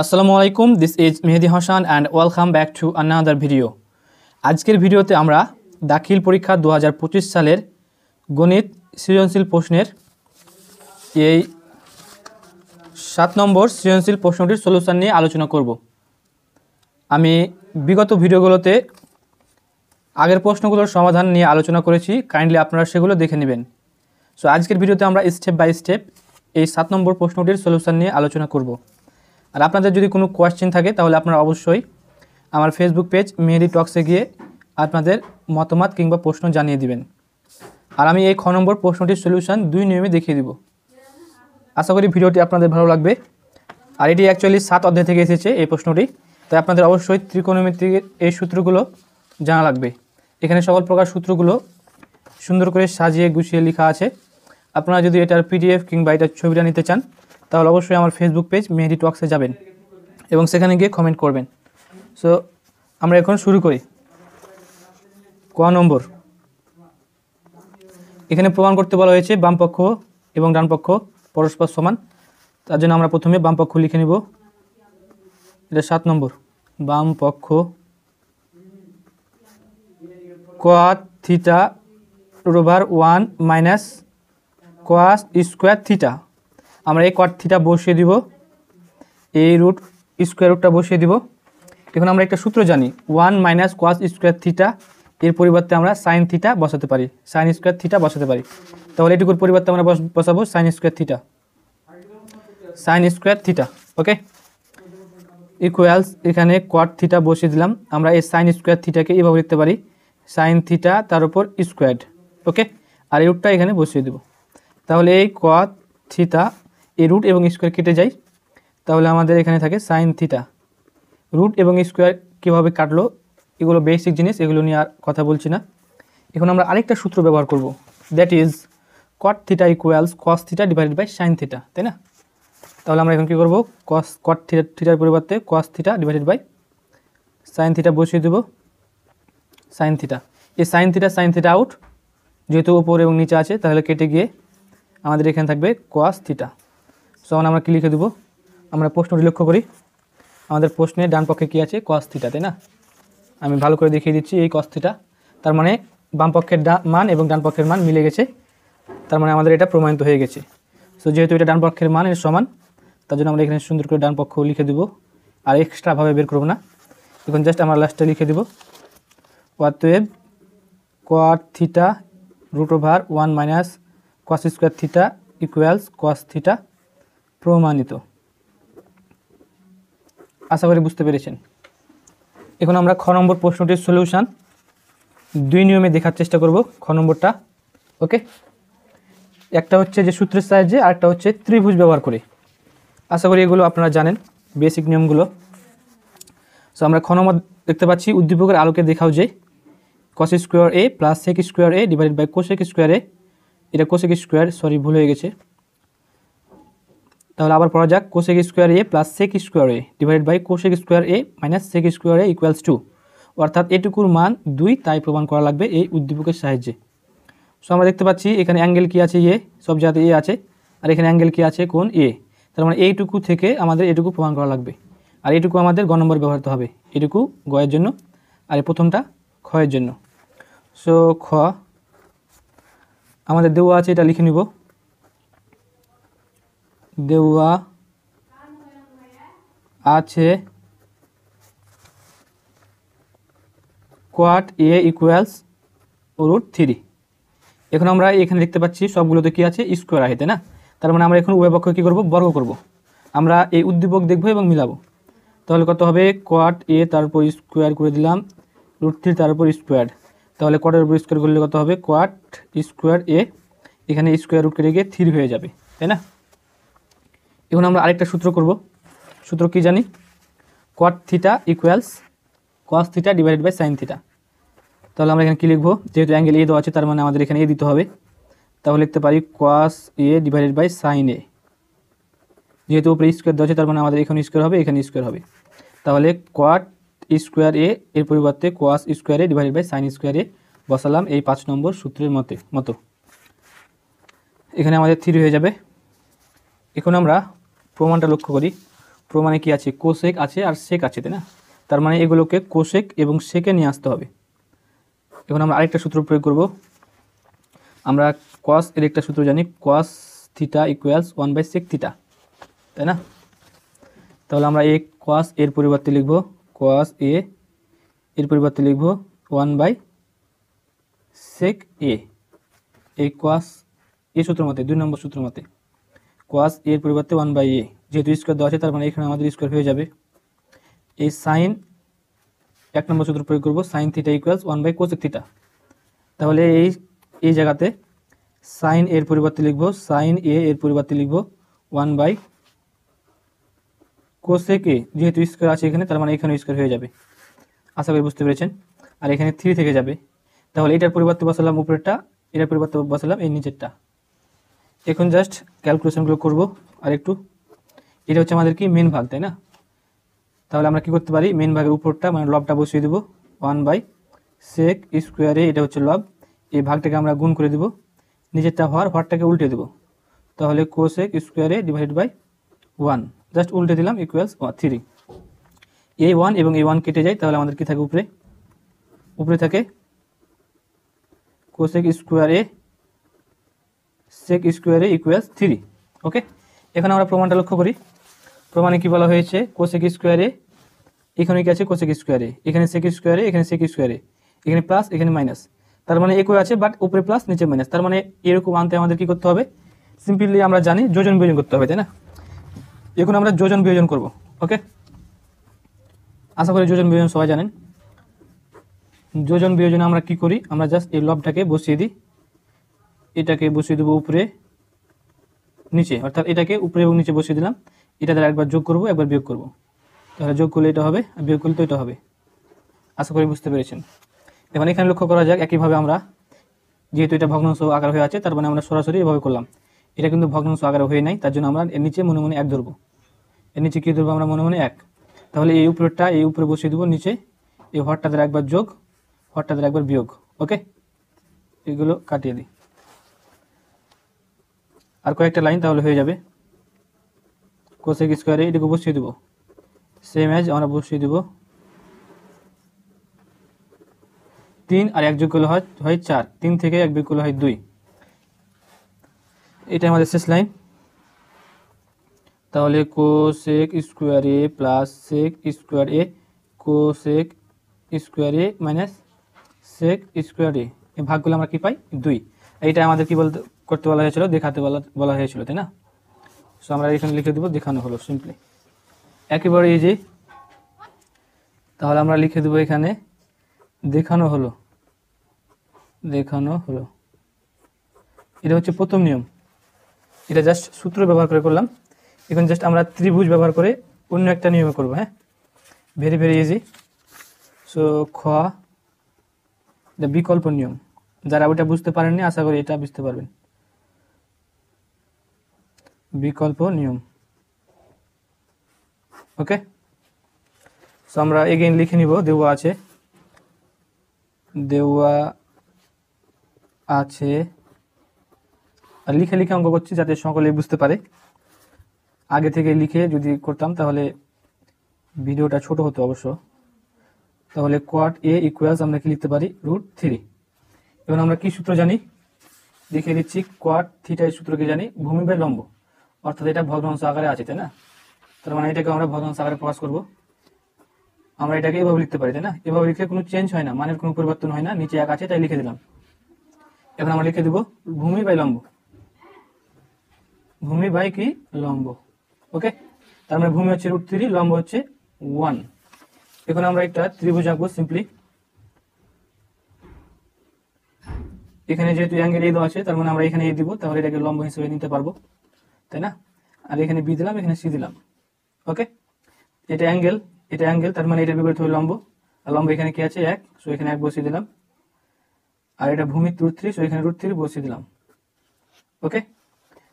আসসালামু আলাইকুম, this is Mehedi Hasan and welcome back to another video. আজকের ভিডিওতে আমরা দাখিল পরীক্ষা 2025 সালের গণিত সৃজনশীল প্রশ্নের এই 7 নম্বর সৃজনশীল প্রশ্নটির সলিউশন নিয়ে আলোচনা করব। আমি বিগত ভিডিওগুলোতে আগের প্রশ্নগুলোর সমাধান নিয়ে আলোচনা করেছি, কাইন্ডলি আপনারা সেগুলো দেখে নেবেন। সো আজকের ভিডিওতে আমরা স্টেপ বাই স্টেপ এই 7 নম্বর প্রশ্নটির সলিউশন নিয়ে আলোচনা করব। আর আপনাদের যদি কোনো কোয়েশ্চেন থাকে তাহলে আপনারা অবশ্যই আমার ফেসবুক পেজ মেহেদি টক্সে গিয়ে আপনাদের মতামত কিংবা প্রশ্ন জানিয়ে দিবেন। আর আমি এই খ নম্বর প্রশ্নটির সলিউশন 2 নিয়মে দেখিয়ে দিব। আশা করি ভিডিওটি আপনাদের ভালো লাগবে। আর এটি অ্যাকচুয়ালি 7 অধ্যায় থেকে এসেছে এই প্রশ্নটি, তাই আপনাদের অবশ্যই ত্রিকোণমিতির এই সূত্রগুলো জানা লাগবে। এখানে সকল প্রকার সূত্রগুলো সুন্দর করে সাজিয়ে গুছিয়ে লেখা আছে। আপনারা যদি এটার পিডিএফ কিংবা এটার ছবিটা নিতে চান তাহলে অবশ্যই আমার ফেসবুক পেজ মেহেদি টক্সে যাবেন এবং সেখানে গিয়ে কমেন্ট করবেন। সো আমরা এখন শুরু করি। ক নম্বর, এখানে প্রমাণ করতে বলা হয়েছে বাম পক্ষ এবং ডান পক্ষ পরস্পর সমান। তার জন্য আমরা প্রথমে বাম পক্ষ লিখে নিব। এটা 7 নম্বর। বাম পক্ষ cot theta √ 1 minus cos square theta. আমরা এই cot থিটা বসিয়ে দিব, এই রুট স্কোয়ার রুটটা বসিয়ে দিব। এখন আমরা একটা সূত্র জানি, 1 মাইনাস cos স্কোয়ার থিটা, এর পরিবর্তে আমরা সাইন থিটা বসাতে পারি, সাইন স্কোয়ার থিটা বসাতে পারি। তাহলে এটুকুর পরিবর্তে আমরা বসাবো sine square theta, sine square theta. Okay, equals এখানে cot থিটা বসিয়ে দিলাম। আমরা এই সাইন স্কোয়ার থিটাকে এইভাবে লিখতে পারি, সাইন থিটা তার উপর স্কোয়ার্ড। ওকে, আর এই রুটটা এখানে বসিয়ে দেব। তাহলে এই cot থিটা এই রুট এবং স্কোয়ার কেটে যায়, তাহলে আমাদের এখানে থাকে সাইন থিটা। রুট এবং স্কোয়ার কীভাবে কাটলো এগুলো বেসিক জিনিস, এগুলো নিয়ে আর কথা বলছি না। এখন আমরা আরেকটা সূত্র ব্যবহার করব, that is cot theta equals cos theta divided by sine theta, তাই না? তাহলে আমরা এখন কী করবো, cot থিটার পরিবর্তে cos theta divided by sine theta বসিয়ে দেব, সাইন থিটা। এই সাইন থিটা আউট, যেহেতু উপর এবং নিচে আছে তাহলে কেটে গিয়ে আমাদের এখানে থাকবে cos থিটা। সো আমরা কি লিখে দেবো, আমরা প্রশ্নটি লক্ষ্য করি। আমাদের প্রশ্নে ডান পক্ষে কী আছে, cos থিটা, তাই না? আমি ভালো করে দেখিয়ে দিচ্ছি, এই cos থিটা, তার মানে বাম পক্ষের মান এবং ডান পক্ষের মান মিলে গেছে, তার মানে আমাদের এটা প্রমাণিত হয়ে গেছে। সো যেহেতু এটা ডান পক্ষের মান এর সমান, তার জন্য আমরা এখানে সুন্দর করে ডান পক্ষ লিখে দেবো, আর এক্সট্রাভাবে বের করবো না। এখন জাস্ট আমরা লাস্টে লিখে দেবো, অতএব cot theta √ 1 minus cos square theta equals cos theta প্রমাণিত। আশা করি বুঝতে পেরেছেন। এখন আমরা খ নম্বর প্রশ্নটির সলিউশন 2 নিয়মে দেখার চেষ্টা করব। খ নম্বরটা, ওকে, একটা হচ্ছে যে সূত্রের সাহায্যে, আর একটা হচ্ছে ত্রিভুজ ব্যবহার করে। আশা করি এগুলো আপনারা জানেন, বেসিক নিয়মগুলো। সো আমরা খ নম্বর দেখতে পাচ্ছি, উদ্দীপকের আলোকে দেখাও যে cos square a plus sec square a divided by cosec square a, এটা cosec স্কোয়ার, সরি ভুল হয়ে গেছে। তাহলে আবার পড়া যাক, cosec square a plus sec square a divided by cosec square a minus sec square a equals 2, অর্থাৎ এটুকুর মান 2, তাই প্রমাণ করা লাগবে এই উদ্দীপকের সাহায্যে। সো আমরা দেখতে পাচ্ছি এখানে অ্যাঙ্গেল কি আছে, এ, সব জায়গাতে এ আছে, আর এখানে অ্যাঙ্গেল কি আছে, কোণ এ। তার মানে এইটুকু থেকে আমাদের এটুকু প্রমাণ করা লাগবে, আর এটুকু আমাদের গ নম্বর ব্যবহৃত হবে, এটুকু গয়ের জন্য আর এই প্রথমটা ক্ষয়ের জন্য। সো খ আমাদের দেওয়া আছে, এটা লিখে নিব, দেওয়া আছে cot a ইকুয়ালস √3। এখন আমরা এখানে দেখতে পাচ্ছি সবগুলোতে কি আছে, স্কোয়ার আছে, তাই না? তার মানে আমরা এখন উভয় পক্ষ কী করবো, বর্গ করব। আমরা এই উদ্দীপক দেখব এবং মিলাবো। তাহলে কত হবে, cot a তার উপর স্কোয়ার করে দিলাম, √3 তার উপর স্কোয়ার। তাহলে কটের উপর স্কোয়ার করলে কত হবে, cot স্কোয়ার a, এখানে স্কোয়ার রুট কেটে গিয়ে 3 হয়ে যাবে, তাই না? এখন আমরা আরেকটা সূত্র করব। সূত্র কি জানি, cot theta equals cos theta divided by sine theta. তাহলে আমরা এখানে কী লিখবো, যেহেতু অ্যাঙ্গেল এ দেওয়া আছে তার মানে আমাদের এখানে এ দিতে হবে। তাহলে লিখতে পারি cos a divided by sine a, যেহেতু উপরে স্কোয়ার দেওয়া আছে তার মানে আমাদের এখানে স্কোয়ার হবে, এখানে স্কোয়ার হবে। তাহলে cot স্কোয়ার a এর পরিবর্তে cos square a divided by sine square a বসালাম এই 5 নম্বর সূত্রের মতো। এখানে আমাদের 3 হয়ে যাবে। এখন আমরা প্রমাণটা লক্ষ্য করি, প্রমাণে কি আছে, কোসেক আছে আর সেক আছে, তাই না? তার মানে এগুলোকে কোসেক এবং সেকে নিয়ে আসতে হবে। এখন আমরা আরেকটা সূত্র প্রয়োগ করব। আমরা কস এর একটা সূত্র জানি, cos theta equals 1/sec theta, তাই না? তাহলে আমরা এই কস এর পরিবর্তে লিখব, কস এ এর পরিবর্তে লিখব 1/sec এ। এই কস এ সূত্র মতে, 2 নম্বর সূত্র মতে কস এর পরিবর্তে 1/a, যেহেতু স্কোয়ার দেওয়া আছে তার মানে এখানে আমাদের স্কোয়ার হয়ে যাবে। এই সাইন 1 নম্বর সূত্র প্রয়োগ করব, sine theta equals 1/cosec theta. তাহলে এই জায়গাতে সাইন এর পরিবর্তে লিখব, সাইন এ এর পরিবর্তে লিখব 1/cosec এ, যেহেতু স্কোয়ার আছে এখানে তার মানে এখানে স্কোয়ার হয়ে যাবে। আশা করি বুঝতে পেরেছেন। আর এখানে 3 থেকে যাবে, তাহলে এটার পরিবর্তে বসালাম উপরেরটা, এটার পরিবর্তে বসালাম এই নিচেরটা। এখন জাস্ট ক্যালকুলেশনগুলো করব আর একটু। এটা হচ্ছে আমাদের কি মেন ভাগ, তাই না? তাহলে আমরা কি করতে পারি, মেন ভাগের উপরটা মানে লবটা বসিয়ে দেবো, 1/sec স্কোয়ারে, এটা হচ্ছে লব, এই ভাগটাকে আমরা গুণ করে দেবো, নিচেরটা হরটাকে উল্টে দেবো, তাহলে কোসেক স্কোয়ারে ডিভাইডেড বাই 1, জাস্ট উল্টে দিলাম, ইকুয়ালস 3। এই 1 এবং এই 1 কেটে যায়, তাহলে আমাদের কি থাকে উপরে থাকে কোসেক স্কোয়ারে সেক স্কোয়ারে ইকুয়ালস 3। ওকে, এখন আমরা প্রমাণটা লক্ষ্য করি। প্রমাণে কি বলা হয়েছে, কোসেক স্কোয়ারে, এখানে কি আছে কোসেক স্কোয়ারে, এখানে সেক স্কোয়ারে, এখানে সেক স্কোয়ারে, এখানে প্লাস এখানে মাইনাস, তার মানে একই আছে বাট উপরে প্লাস নিচে মাইনাস। তার মানে এরকম আনতে আমাদের কি করতে হবে, সিম্পলি আমরা জানি যোজন বিয়োজন করতে হবে, তাই না? এখন আমরা যোজন বিয়োজন করব। ওকে, আশা করি যোজন বিয়োজন সবাই জানেন। যোজন বিয়োজনে আমরা কি করি, আমরা জাস্ট এই লবটাকে বসিয়ে দিই, এটাকে বসিয়ে দেবো উপরে নিচে, অর্থাৎ এটাকে উপরে এবং নিচে বসিয়ে দিলাম, এটা দ্বারা একবার যোগ করব একবার বিয়োগ করব, তাহলে যোগ করলে এটা হবে আর বিয়োগ করলে তো এটা হবে। আশা করি বুঝতে পেরেছেন। এখন এখানে লক্ষ্য করা যাক, একইভাবে আমরা যেহেতু এটা ভগ্নাংশ আকার হয়ে আছে তার মানে আমরা সরাসরি এভাবে করলাম, এটা কিন্তু ভগ্নাংশ আকারে হয়ে নাই, তার জন্য আমরা এর নিচে মনে মনে 1 ধরবো। এর নিচে কী ধরবো আমরা, মনে মনে 1। তাহলে এই উপরেরটা এই উপরে বসিয়ে দেবো, নিচে এই হরটা দ্বারা একবার যোগ, হরটা দ্বারা একবার বিয়োগ। ওকে, এগুলো কাটিয়ে দিই, আর কয়েকটা লাইন তাহলে হয়ে যাবে। কোসেক স্কোয়ারে এটাকে বসিয়ে দেবো, সেম এজ আমরা বসিয়ে দেবো 3 আর 1 যোগ করলে হয় 4, 3 থেকে 1 বিয়োগ করলে হয় 2। এটা আমাদের শেষ লাইন। তাহলে cosec square A plus sec square A, cosec square A minus sec square এ, এই ভাগগুলো আমরা কি পাই 2। এইটা আমাদের কি করতে বলা হয়েছিল, দেখাতে বলা হয়েছিল, তাই না? সো আমরা এখানে লিখে দেবো, দেখানো হলো সিম্পলি, একেবারে ইজি। তাহলে আমরা লিখে দেবো এখানে দেখানো হলো, এটা হচ্ছে প্রথম নিয়ম, এটা জাস্ট সূত্র ব্যবহার করে করলাম। এখন জাস্ট আমরা ত্রিভুজ ব্যবহার করে অন্য একটা নিয়মে করবো। হ্যাঁ, ভেরি ভেরি ইজি। সো এটা বিকল্প নিয়ম, যারা ওইটা বুঝতে পারেননি আশা করি এটা বুঝতে পারবেন। বিকল্প নিয়ম, ওকে। সো আমরা এগেইন লিখে নিব, দেওয়া আছে, আর লিখে লিখে অঙ্ক করছি যাতে সকলেই বুঝতে পারে। আগে থেকে লিখে যদি করতাম তাহলে ভিডিওটা ছোট হতো অবশ্য। তাহলে কোয়াট এ ইকুয়ালস আমরা কি লিখতে পারি, √3। এবং আমরা কি সূত্র জানি দেখে দিচ্ছি, কোয়াট থিটা এই সূত্রকে জানি, ভূমি বাই লম্ব, অর্থাৎ এটা ভগ্নাংশ আকারে আছে, তাই না? তার মানে এটাকে আমরা ভগ্নাংশ আকারে প্রকাশ করব। আমরা এটাকে এভাবে লিখতে পারি, তাই না? এভাবে লিখলে কোনো চেঞ্জ হয় না, মানের কোনো পরিবর্তন হয় না, নিচে 1 আছে তাই লিখে দিলাম। এখন আমরা লিখে দেব ভূমি বাই লম্ব, ভূমি বাই কি লম্ব। ওকে, তার মানে ভূমি হচ্ছে √3, লম্ব হচ্ছে 1। এখন আমরা একটা ত্রিভুজ আঁকবো সিম্পলি। এখানে যেহেতু অ্যাঙ্গেল এ দেওয়া আছে তার মানে আমরা এখানে এ দিব, তাহলে এটাকে লম্ব হিসেবে নিতে পারবো, তাই না? আর এখানে বি দিলাম, এখানে সি দিলাম। ওকে, এটা অ্যাঙ্গেল, তার মানে এটা বিপরীত হবে লম্ব, আর লম্ব এখানে কি আছে 1, সো এখানে 1 বসিয়ে দিলাম। আর এটা ভূমি √3, সো এখানে √3 বসিয়ে দিলাম। ওকে,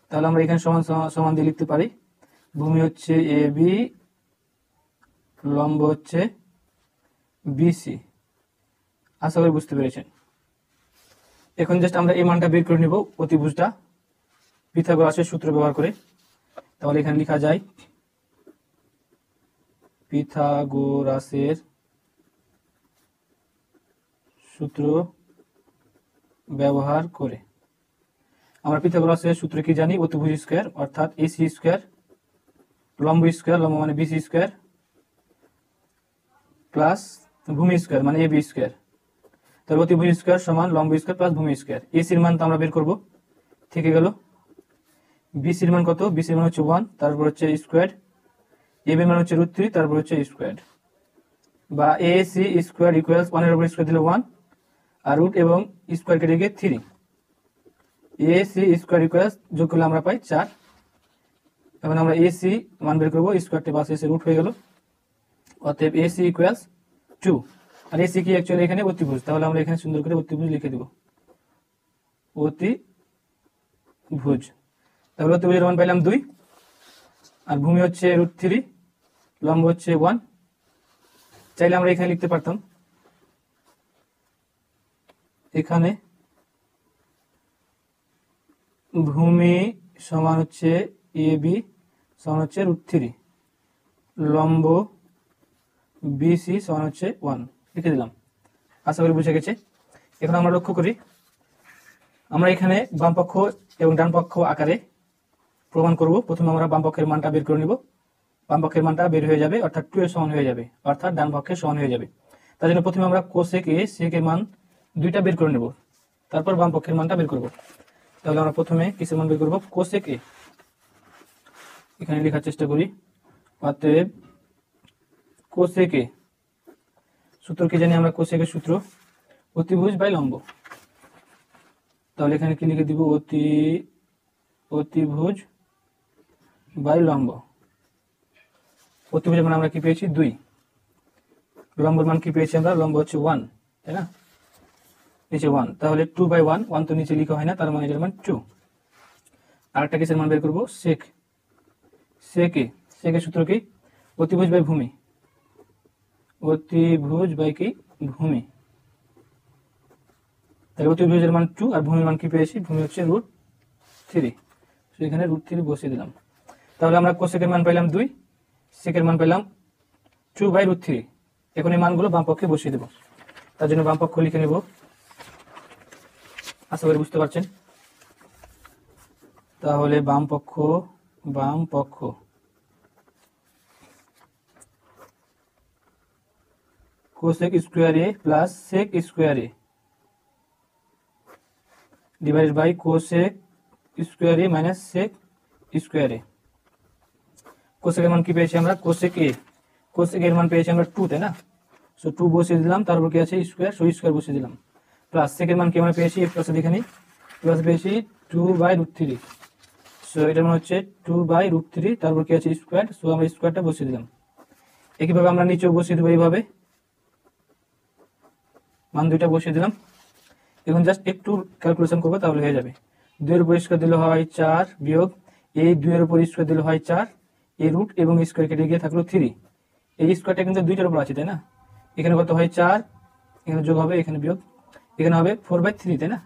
তাহলে আমরা এখানে সমান সমান দিয়ে লিখতে পারি, ভূমি হচ্ছে এ বি, লম্ব হচ্ছে বিসি। আশা করি বুঝতে পেরেছেন। এখন জাস্ট আমরা এই মানটা বের করে নিব, অতিভুজটা পিথাগোরাসের সূত্র ব্যবহার করে। তাহলে এখানে লেখা যায় পিথাগোরাসের সূত্র ব্যবহার করে। আমরা পিথাগোরাসের সূত্র কি জানি? অতিভুজ স্কয়ার অর্থাৎ এসি স্কয়ার লম্ব স্কয়ার, লম্ব মানে বিসি স্কয়ার, প্লাস ভূমি স্কয়ার মানে এবি স্কয়ার। তাহলে অতিভুজ স্কয়ার সমান লম্ব স্কয়ার প্লাস ভূমি স্কয়ার। এসির মান তো আমরা বের করব, থেকে গেল। বিসির মান কত? বিসির মান হচ্ছে 1, তারপর হচ্ছে স্কয়ার। এবির মান হচ্ছে √3, তারপর হচ্ছে স্কয়ার। বা এসি স্কয়ার ইকুয়ালস 1 এর উপর স্কয়ার দিলে 1 আর রুট এবং স্কয়ার কেটে গিয়ে 3। এসি স্কয়ার ইকুয়ালস যোগ করলে আমরা পাই 4। এখন আমরা এসি মান বের করব, স্কয়ারটি পাশে এসে রুট হয়ে গেল। অতএব এসি ইকুয়ালস 2। আর এসি কি অ্যাকচুয়ালি এখানে অতিভুজ, তাহলে আমরা এখানে সুন্দর করে অতিভুজ লিখে দেব, অতিভুজ। তাহলে অতিভুজের মান পাইলাম 2 আর ভূমি হচ্ছে √3, লম্ব হচ্ছে 1। চাইলে আমরা এখানে লিখতে পারতাম, এখানে ভূমি সমান হচ্ছে এবি সমান হচ্ছে √3, লম্ব বিসি সমান হচ্ছে 1 লিখে দিলাম। আশা করি বুঝে গেছে। এখন আমরা লক্ষ্য করি, আমরা এখানে বাম পক্ষ এবং ডান পক্ষ আকারে প্রমাণ করব। প্রথমে আমরা বাম পক্ষের মানটা বের করে নিব। বাম পক্ষের মানটা বের হয়ে যাবে অর্থাৎ 2 এর সমান হয়ে যাবে, অর্থাৎ ডান পক্ষের সমান হয়ে যাবে। তার জন্য প্রথমে আমরা কোসেক এ সেক এর মান দুইটা বের করে নেব, তারপর বাম পক্ষের মানটা বের করব। তাহলে আমরা প্রথমে কিসের মান বের করব? কোসেক এ। এখানে লেখার চেষ্টা করি। অতএব কোসেক এ সূত্র কি জানি আমরা? কোসেক এর সূত্র অতিভুজ বাই লম্ব। তাহলে এখানে কি লিখে দিব? অতিভুজ বাই লম্ব। অতিভুজের মান আমরা কি পেয়েছি? 2। লম্বের মান কি পেয়েছি আমরা? লম্ব হচ্ছে 1, তাই না? নিচে 1, তাহলে 2/1, 1 তো নিচে লিখা হয় না, তার মানে এটার মান 2। আরেকটা কিসের মান বের করব? সেক। সেকের সূত্র কি? অতিভুজ বাই ভূমি। অতিভুজ বাই কি? ভূমি। তাহলে অতিভুজের মান 2 আর ভূমির মান কি পেয়েছি? ভূমি হচ্ছে √3, এখানে √3 বসিয়ে দিলাম। তাহলে আমরা কোসেকের মান পাইলাম 2, সেকের মান পেলাম 2/√3। এখন এই মানগুলো বাম পক্ষে বসিয়ে দেব। তার জন্য বাম পক্ষ লিখে নেব, আশা করি বুঝতে পারছেন। তাহলে বাম পক্ষ cosec square A plus sec square A divided by cosec square A minus sec square A. কোসেকের মান কি পেয়েছি আমরা? কোসেক এর মান পেয়েছি আমরা 2, তাই না? সো 2 বসিয়ে দিলাম, তারপর কি আছে? স্কোয়ার, সো স্কোয়ার বসিয়ে দিলাম। প্লাস সেকের মান কি আমরা পেয়েছি? প্লাস এখানে প্লাস পেয়েছি 2/√3, সো এটার মান হচ্ছে 2/√3, তারপর কি আছে? স্কোয়ার, সো আমরা স্কোয়ারটা বসিয়ে দিলাম। একইভাবে আমরা নিচেও বসিয়ে দেবো, এইভাবে মান দুইটা বসিয়ে দিলাম। এখন জাস্ট একটু ক্যালকুলেশন করবো, তাহলে হয়ে যাবে। 2 এর উপর স্কোয়ার দিলে হয় 4 বিয়োগ এই 2 এর উপর স্কোয়ার দিলে হয় 4, এই রুট এবং স্কোয়ার কেটে গিয়ে থাকলো 3। এই স্কোয়ারটা কিন্তু 2টার উপর আছে, তাই না? এখানে কত হয়? 4, এখানে যোগ হবে, এখানে বিয়োগ, এখানে হবে 4/3, তাই না?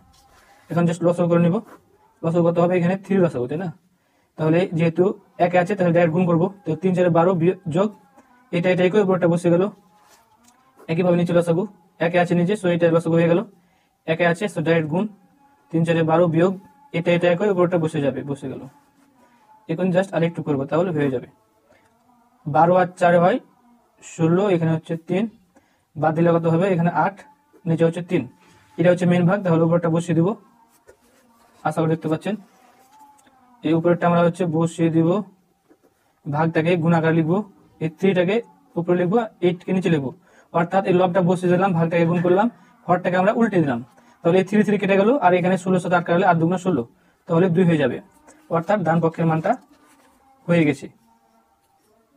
এখন জাস্ট লসাগু করে নিব। লসাগু কত হবে? এখানে 3 লসাগু, তাই না? তাহলে যেহেতু একে আছে তাহলে ডাইরেক্ট গুণ করবো, তো 3 4 12 যোগ এটা করে উপরটা বসে গেল। একইভাবে নিচে লসাগু, একে আছে নিচে, সো এটা লসাগু হয়ে গেল। একে আছে, সো ডাইরেক্ট গুণ 3 4 12 বিয়োগ এটা করে উপরটা বসে গেল। এখন জাস্ট আরেকটু করবো, তাহলে হয়ে যাবে। 12 আর 4 হয় 16, এখানে হচ্ছে 3, বাদ দিলে কত হবে? এখানে 8, নিচে হচ্ছে 3। এটা হচ্ছে মেন ভাগ, তাহলে উপরটা বসিয়ে দিব। আশা করি দেখতে পাচ্ছেন। এই উপরেরটা আমরা হচ্ছে বসিয়ে দিব, ভাগটাকে গুণাকার লিখবো, এই 3টাকে উপরে লিখবো, 8কে নিচে লিখবো। অর্থাৎ এই লবটা বসিয়ে দিলাম, ভাগটাকে গুণ করলাম, হরটাকে আমরা উল্টে দিলাম। তাহলে এই 3 কেটে গেল, আর এখানে 16 সাথে 8 কাটলে 8 2 16, তাহলে 2 হয়ে যাবে। অর্থাৎ ডান পক্ষের মানটা হয়ে গেছে,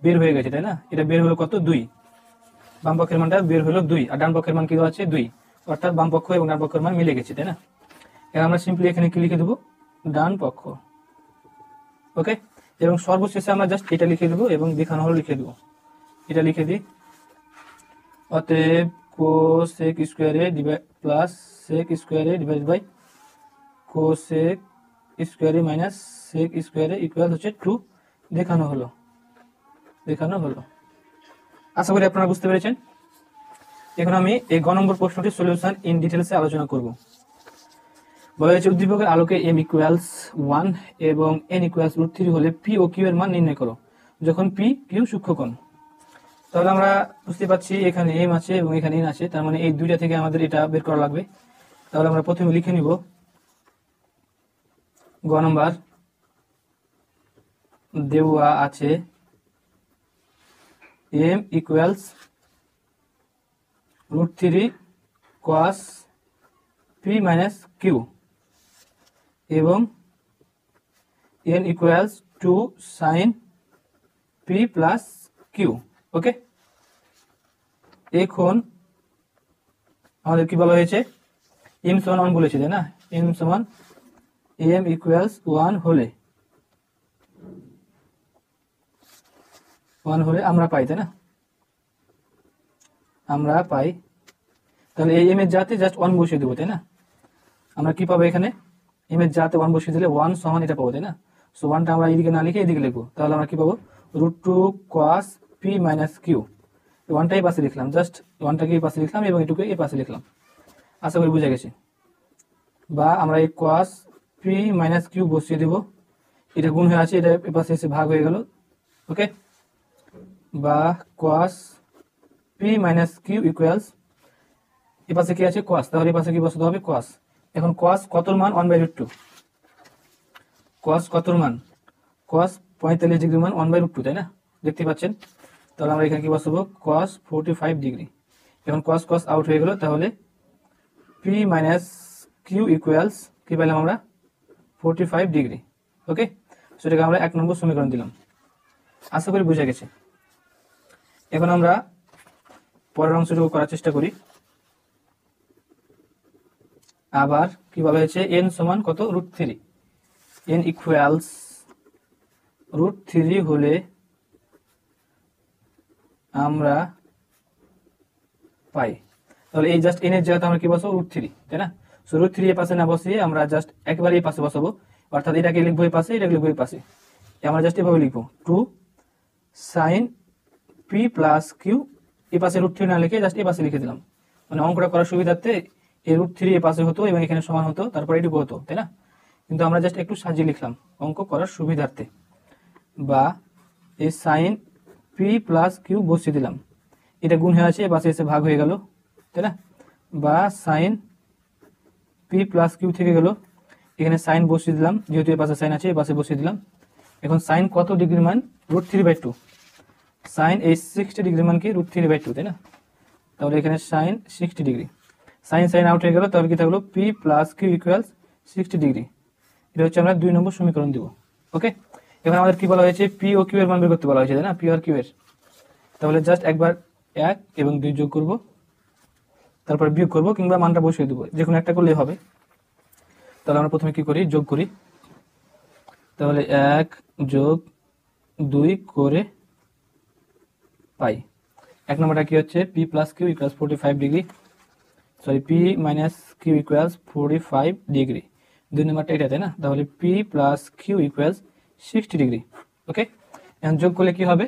বের হয়ে গেছে, তাই না? এটা বের হলো কত? 2। বাম পক্ষের মানটা বের হলো 2, আর ডান পক্ষের মান কি দেওয়া আছে? 2। অর্থাৎ বাম পক্ষ এবং ডান পক্ষের মান মিলে গেছে, তাই না? এখন আমরা সিম্পলি এখানে কি লিখে দেবো? ডান পক্ষ। ওকে, এবং সর্বশেষে আমরা জাস্ট এটা লিখে দেবো এবং দেখানো হলো লিখে দেবো। এটা লিখে দিই, অতএব cosec square A plus sec square A divided by cosec square A minus sec square A equal হচ্ছে 2 দেখানো হলো। আশা করি আপনারা বুঝতে পেরেছেন। এখন আমি এই গ নম্বর প্রশ্নটির সলিউশন ইন ডিটেলসে আলোচনা করব। বলা হয়েছে উদ্দীপকের আলোকে m ইকুয়ালস 1 এবং n ইকুয়ালস √3 হলে p ও q এর মান নির্ণয় করো যখন p q সূক্ষ্মকোণ। তাহলে আমরা বুঝতে পারছি এখানে m আছে এবং এখানে n আছে, তার মানে এই দুইটা থেকে আমাদের এটা বের করা লাগবে। তাহলে আমরা প্রথমে লিখে নিব গ নম্বর দেওয়া আছে m equals √3 cos p minus q এবং n equals 2 sin p plus q। ওকে, এখন আমাদের কি বলা হয়েছে, m সমান 1 বলেছে তাই না, m সমান m ইকুয়ালস 1 হলে আমরা পাই তাই না, আমরা পাই। তাহলে এই m এর জাতে জাস্ট 1 বসিয়ে দেবো তাই না। আমরা কি পাবো এখানে, m এর জাতে 1 বসিয়ে দিলে 1 সমান এটা পাবো তাই না। সো 1টা আমরা এইদিকে না লিখে এইদিকে লিখবো, তাহলে আমরা কি পাবো √2 cos p মাইনাস q। 1টা এই পাশে লিখলাম, জাস্ট 1টাকে এই পাশে লিখলাম এবং এটুকু এই পাশে লিখলাম। আশা করি বুঝে গেছে। বা আমরা এই cos p মাইনাস q বসিয়ে দেব, এটা গুণ হয়ে আছে, এটা এই পাশে এসে ভাগ হয়ে গেল। ওকে, বা cos p minus q equals এই পাশে কি আছে cos, তাহলে এই পাশে কি বসাতে হবে cos। এখন cos কতর মান 1/√2, cos কতর মান, cos 45 ডিগ্রি মান 1/√2 তাই না, দেখতে পাচ্ছেন। তাহলে আমরা এখানে কি বসাবো cos 45 ডিগ্রি। এখন cos cos আউট হয়ে গেল, তাহলে p মাইনাস q ইকুয়ালস কি পেলাম আমরা 45 ডিগ্রি। ওকে, সেটাকে আমরা 1 নম্বর সমীকরণ দিলাম। আশা করি বুঝে গেছে। এখন আমরা পরের অংশটুকু করার চেষ্টা করি। আবার কি বলা হয়েছে, n সমান কত √3, n ইকুয়ালস √3 হলে আমরা পাই। তাহলে এই জাস্ট n এর জায়গাতে আমরা কি বসাবো √3 তাই না। সো √3 এর পাশে না বসিয়ে আমরা জাস্ট একবারে এই পাশে বসাবো, অর্থাৎ এটাকে লিখবো এই পাশে, এটাকে লিখবো এই পাশে। আমরা জাস্ট এভাবে লিখবো 2 sin p প্লাস q, এই পাশে √3 না লিখে জাস্ট এই পাশে লিখে দিলাম। মানে অঙ্কটা করার সুবিধার্থে এই √3 এই পাশে হতো এবং এখানে সমান হতো, তারপর এটুকু হতো তাই না, কিন্তু আমরা জাস্ট একটু সাজিয়ে লিখলাম অঙ্ক করার সুবিধার্থে। বা এই sin p প্লাস q বসিয়ে দিলাম, এটা গুণ হয়ে আছে, এই পাশে এসে ভাগ হয়ে গেল তাই না। বা sin p প্লাস q থেকে গেল, এখানে sin বসিয়ে দিলাম, যেহেতু এই পাশে sin আছে এই পাশে বসিয়ে দিলাম। এখন sin কত ডিগ্রি মান √3/2, sin এই 60 ডিগ্রি মান কি √3/2 তাই না। তাহলে এখানে sin 60 ডিগ্রি, sin আউট হয়ে গেল, তাহলে কি থাকলো p plus q equals 60 degree. এটা হচ্ছে আমরা 2 নম্বর সমীকরণ দিব। ওকে, এখন আমাদের কি বলা হয়েছে, p ও q এর মান বের করতে বলা হয়েছে তাই না, p আর q এর। তাহলে জাস্ট একবার 1 এবং 2 যোগ করব, তারপর বিয়োগ করব কিংবা মানটা বসিয়ে দেব, যে কোনো একটা করলেই হবে। তাহলে আমরা প্রথমে কি করি, যোগ করি। তাহলে 1 যোগ 2 করে পাই। 1 নম্বরটা কি হচ্ছে p plus q equals 45 degree, sorry p minus q equals 45 degree. 2 নম্বরটা এটা তাই না, তাহলে p plus q equals 60 degree. Okay, এখন যোগ করলে কি হবে,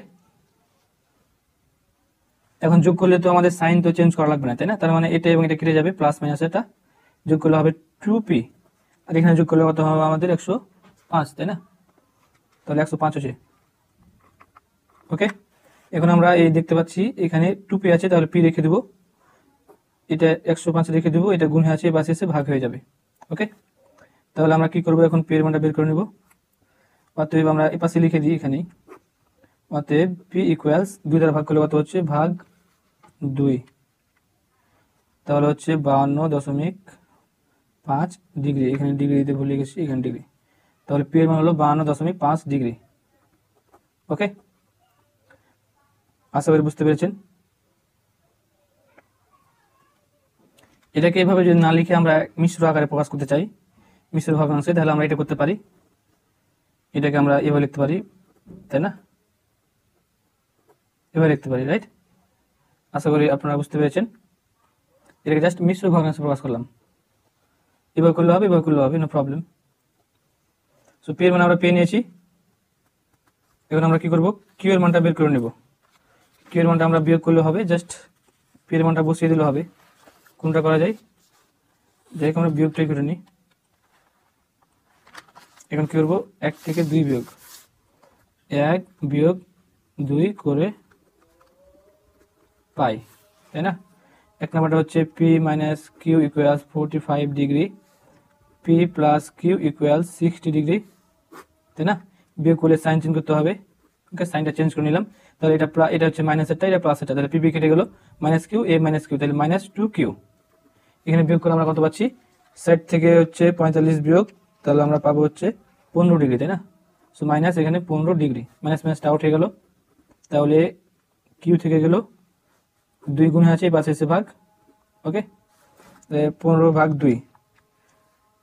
এখন যোগ করলে তো আমাদের সাইন তো চেঞ্জ করা লাগবে না তাই না, তার মানে এটা এবং এটা কেটে যাবে, প্লাস মাইনাস এটা যোগ করলে হবে 2p, আর এখানে যোগ করলে কত হবে আমাদের 105 তাই না, তাহলে 105 হচ্ছে। ওকে, এখন আমরা এই দেখতে পাচ্ছি এখানে 2p আছে, তাহলে p রেখে দেবো, এটা 105 রেখে দেবো, এটা গুণ হয়ে আছে বাসে এসে ভাগ হয়ে যাবে। ওকে, তাহলে আমরা কি করব, এখন p এর মানটা বের করে নেব। অতএব আমরা এই পাশে লিখে দিই এখানেই, অতএব p ইকুয়ালস 2 দ্বারা ভাগ করলে কত হচ্ছে ভাগ 2, তাহলে হচ্ছে 52.5 ডিগ্রি। এখানে ডিগ্রি দিতে ভুলে গেছি, এখানে ডিগ্রি, তাহলে p এর মান হলো 52.5 ডিগ্রি। ওকে, আশা করি বুঝতে পেরেছেন। এটাকে এভাবে যদি না লিখে আমরা মিশ্র আকারে প্রকাশ করতে চাই, মিশ্র ভগ্নাংশে, তাহলে আমরা এটা করতে পারি, এটাকে আমরা এভাবে লিখতে পারি তাই না, এভাবে লিখতে পারি, রাইট। আশা করি আপনারা বুঝতে পেরেছেন। এটাকে জাস্ট মিশ্র ভগ্নাংশে প্রকাশ করলাম, এভাবে করলে হবে, এভাবে করলে হবে, নো প্রবলেম। সো পি এর মান আমরা পেয়ে নিয়েছি। এখন আমরা কি করব, কিউ এর মানটা বের করে নেব। কিউ এর মানটা আমরা বিয়োগ করলে হবে, জাস্ট পি এর মানটা বসিয়ে দিলে হবে। কোনটা করা যায়, যাই হোক আমরা বিয়োগটাই করে নিই। এখন কী করবো, 1 থেকে 2 বিয়োগ 1 বিয়োগ 2 করে পাই, তাই না। 1 নাম্বারটা হচ্ছে P minus Q equals 45 degree, P plus Q equals 60 degree, তাই না। বিয়োগ করলে সাইন চেঞ্জ করতে হবে, ওকে, সাইনটা চেঞ্জ করে নিলাম। তাহলে এটা হচ্ছে মাইনাসেরটা, এটা প্লাসেরটা, তাহলে পিপি কেটে গেল, মাইনাস কিউ এ মাইনাস কিউ, তাহলে -2q। এখানে বিয়োগ করে আমরা কত পাচ্ছি, 60 থেকে হচ্ছে 45 বিয়োগ, তাহলে আমরা পাবো হচ্ছে 15 ডিগ্রি, তাই না। সো মাইনাস এখানে 15 ডিগ্রি, মাইনাস মাইনাসটা আউট হয়ে গেল, তাহলে কিউ থেকে গেল 2 গুণে আছে, পাশে এসে ভাগ, ওকে, 15/2,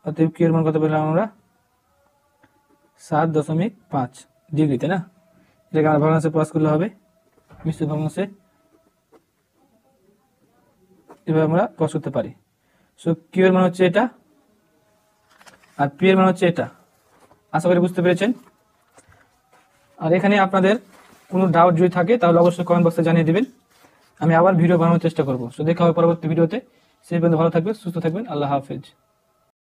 অতএব কিউ এর মান কত পেলাম আমরা, 7.5 ডিগ্রি, তাই না। এটাকে আমরা ভগ্নাংশে প্রকাশ করলে হবে, মিশ্র ভগ্নাংশে এভাবে আমরা প্রকাশ করতে পারি। সো কিউ এর মান হচ্ছে এটা, আর পি এর মান হচ্ছে এটা। আশা করি বুঝতে পেরেছেন। আর এখানে আপনাদের কোনো ডাউট যদি থাকে তাহলে অবশ্যই কমেন্ট বক্সে জানিয়ে দিবেন, আমি আবার ভিডিও বানানোর চেষ্টা করবো। সো দেখা হবে পরবর্তী ভিডিওতে, সেই পর্যন্ত ভালো থাকবেন, সুস্থ থাকবেন, আল্লাহ হাফেজ।